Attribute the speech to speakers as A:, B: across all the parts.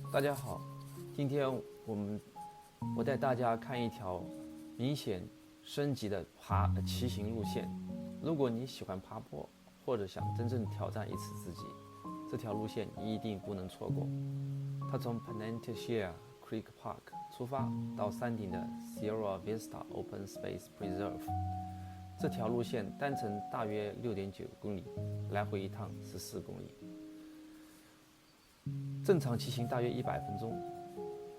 A: 大家好，今天我带大家看一条明显升级的骑行路线。如果你喜欢爬坡，或者想真正挑战一次自己，这条路线你一定不能错过。它从 Peninsula Creek Park 出发到山顶的 Sierra Vista Open Space Preserve。这条路线单程大约 6.9 公里，来回一趟14公里。正常骑行大约100分钟，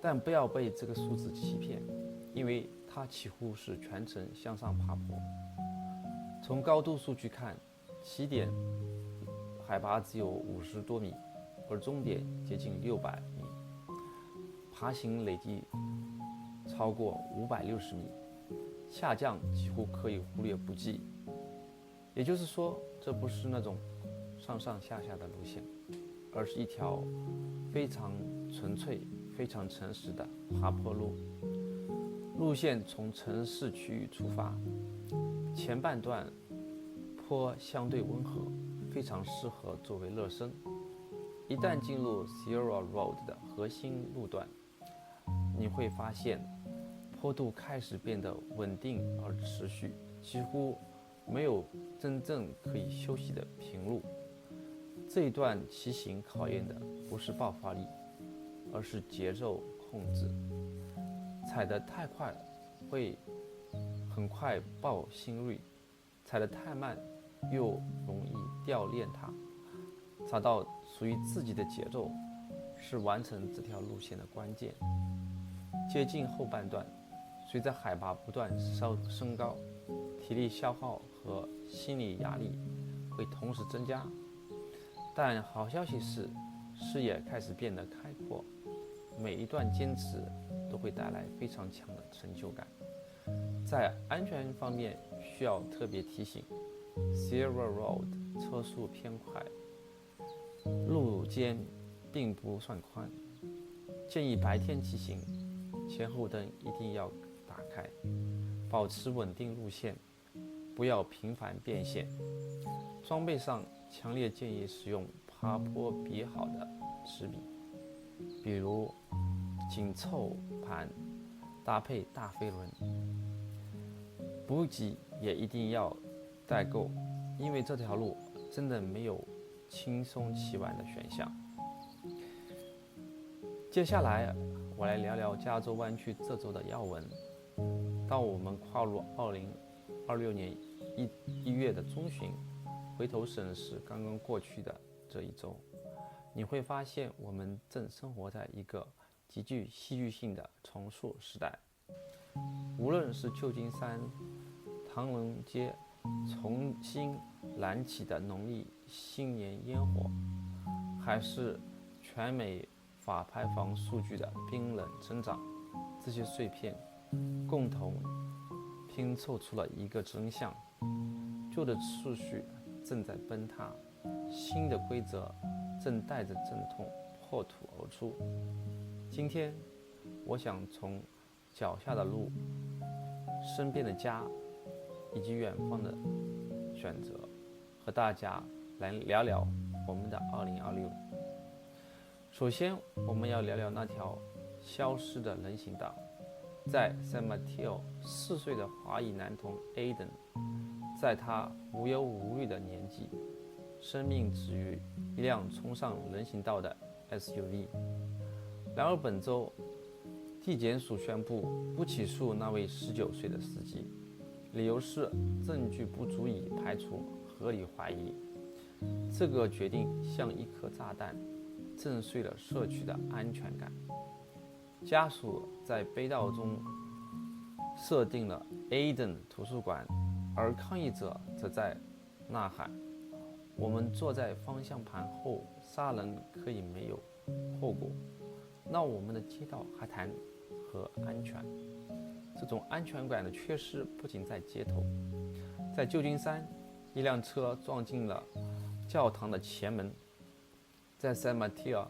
A: 但不要被这个数字欺骗，因为它几乎是全程向上爬坡。从高度数据看，起点海拔只有50多米，而终点接近600米，爬行累计超过560米，下降几乎可以忽略不计。也就是说，这不是那种上上下下的路线，而是一条非常纯粹、非常诚实的爬坡路。路线从城市区域出发，前半段坡相对温和，非常适合作为热身。一旦进入 Sierra Road 的核心路段，你会发现坡度开始变得稳定而持续，几乎没有真正可以休息的平路。这一段骑行考验的不是爆发力，而是节奏控制。踩得太快会很快爆心率，踩得太慢又容易掉链塔。找到属于自己的节奏是完成这条路线的关键。接近后半段，随着海拔不断升高，体力消耗和心理压力会同时增加。但好消息是，视野开始变得开阔，每一段坚持都会带来非常强的成就感。在安全方面需要特别提醒 ，Sierra Road 车速偏快，路肩并不算宽，建议白天骑行，前后灯一定要打开，保持稳定路线，不要频繁变线。装备上强烈建议使用爬坡比好的齿比，比如紧凑盘搭配大飞轮。补给也一定要带够，因为这条路真的没有轻松骑完的选项。接下来我来聊聊加州湾区这周的要闻。当我们跨入2026年1月的中旬，回头审视刚刚过去的这一周，你会发现我们正生活在一个极具戏剧性的重塑时代。无论是旧金山唐人街重新燃起的农历新年烟火，还是全美法排放数据的冰冷增长，这些碎片共同拼凑出了一个真相：旧的秩序正在崩塌，新的规则正带着阵痛破土而出。今天，我想从脚下的路、身边的家以及远方的选择，和大家来聊聊我们的2026。首先，我们要聊聊那条消失的人行道。在 San Mateo， 4岁的华裔男童 Aiden， 在他无忧无虑的年纪，生命止于一辆冲上人行道的 SUV。然而本周，地检署宣布不起诉那位19岁的司机，理由是证据不足以排除合理怀疑。这个决定像一颗炸弹，震碎了社区的安全感。家属在悲悼中设定了 Aiden 图书馆，而抗议者则在呐喊：我们坐在方向盘后，杀人可以没有后果，那我们的街道还谈何安全？这种安全感的缺失不仅在街头，在旧金山，一辆车撞进了教堂的前门。在 San Mateo，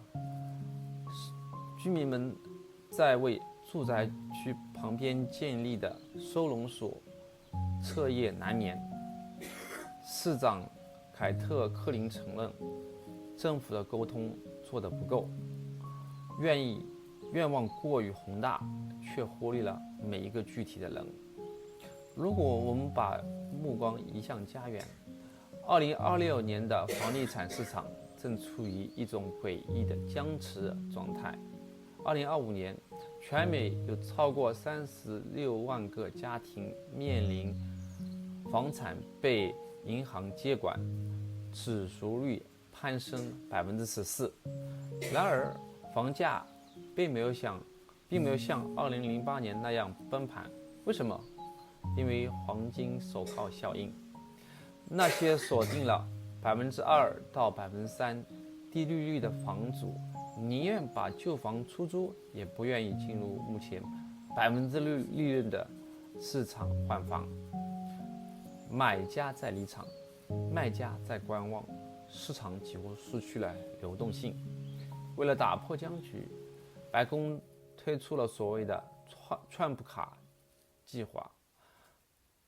A: 居民们在为住宅区旁边建立的收容所彻夜难眠。市长凯特·克林承认，政府的沟通做得不够。愿望过于宏大，却忽略了每一个具体的人。如果我们把目光移向家园，2026年的房地产市场正处于一种诡异的僵持状态。2025年，全美有超过36万个家庭面临房产被银行接管，指数率攀升14%。然而，房价并没有像2008年那样崩盘。为什么？因为黄金手铐效应。那些锁定了2%到3%低利率的房主，宁愿把旧房出租，也不愿意进入目前6%利润的市场换房。买家在离场，卖家在观望，市场几乎失去了流动性。为了打破僵局，白宫推出了所谓的川普卡计划，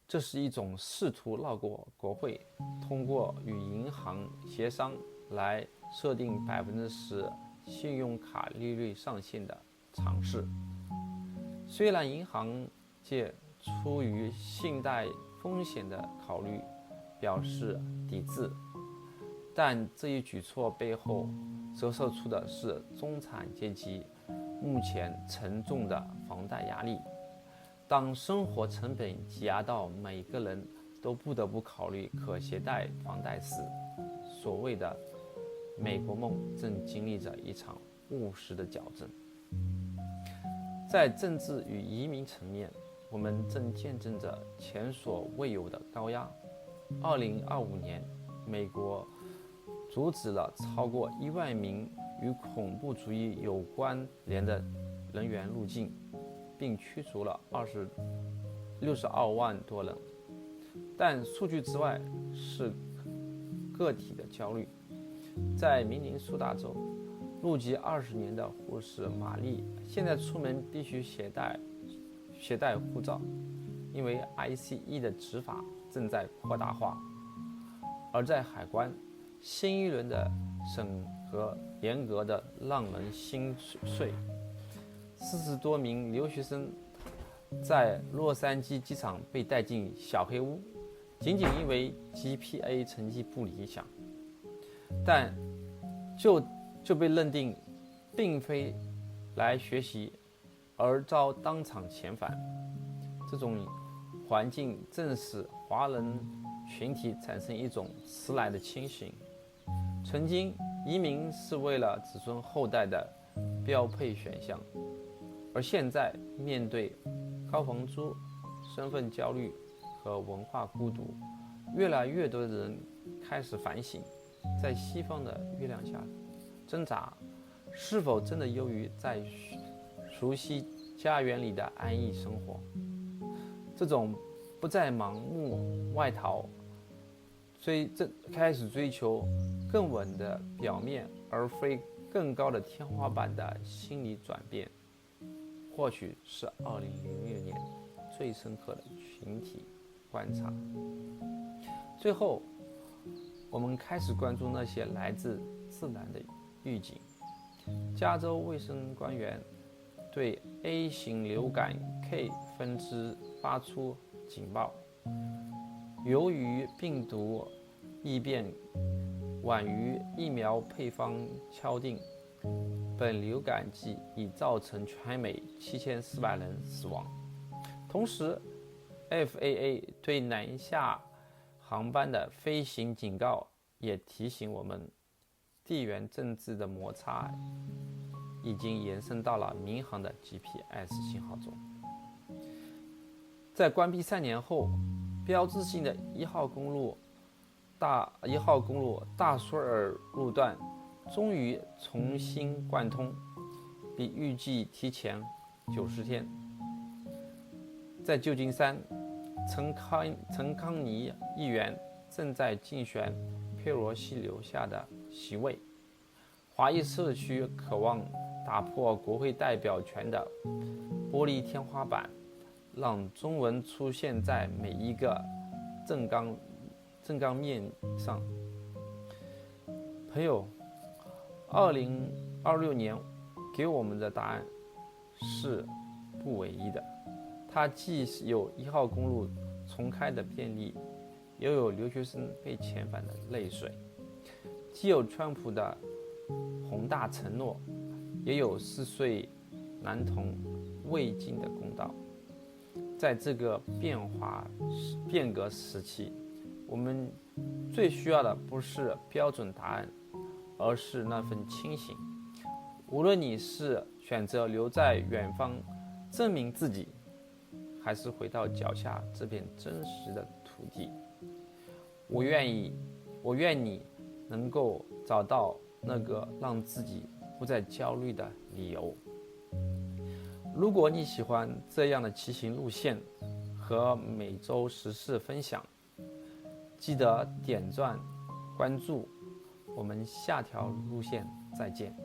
A: 这是一种试图绕过国会，通过与银行协商来设定10%信用卡利率上限的尝试。虽然银行界出于信贷风险的考虑表示抵制，但这一举措背后折射出的是中产阶级目前沉重的房贷压力。当生活成本挤压到每个人都不得不考虑可携带房贷时，所谓的美国梦正经历着一场务实的矫正。在政治与移民层面，我们正见证着前所未有的高压。2025年，美国阻止了超过1万名与恐怖主义有关联的人员入境，并驱逐了62万多人。但数据之外是个体的焦虑。在明尼苏达州，入籍20年的护士玛丽现在出门必须携带护照，因为 ICE 的执法正在扩大化。而在海关，新一轮的审核严格的让人心碎。40多名留学生在洛杉矶机场被带进小黑屋，仅仅因为 GPA 成绩不理想，但就被认定并非来学习，而遭当场遣返。这种环境正使华人群体产生一种迟来的清醒。曾经，移民是为了子孙后代的标配选项，而现在面对高房租、身份焦虑和文化孤独，越来越多的人开始反省，在西方的月亮下挣扎，是否真的优于在熟悉家园里的安逸生活？这种不再盲目外逃，开始追求更稳的表面，而非更高的天花板的心理转变，或许是2006年最深刻的群体观察。最后，我们开始关注那些来自自然的预警。加州卫生官员对 A 型流感 K 分支发出警报，由于病毒异变晚于疫苗配方敲定，本流感季已造成全美7400人死亡。同时 FAA 对南下航班的飞行警告也提醒我们，地缘政治的摩擦已经延伸到了民航的 GPS 信号中。在关闭3年后，标志性的1号公路大苏尔路段终于重新贯通，比预计提前90天。在旧金山，陈康尼议员正在竞选佩洛西留下的席位。华裔社区渴望打破国会代表权的玻璃天花板，让中文出现在每一个正纲面上。朋友，2026年给我们的答案是不唯一的。它既有1号公路重开的便利，又有留学生被遣返的泪水；既有川普的宏大承诺，也有4岁男童未尽的公道。在这个变革时期，我们最需要的不是标准答案，而是那份清醒。无论你是选择留在远方证明自己，还是回到脚下这片真实的土地，我愿你能够找到那个让自己不再焦虑的理由。如果你喜欢这样的骑行路线和每周时事分享，记得点赞关注，我们下条路线再见。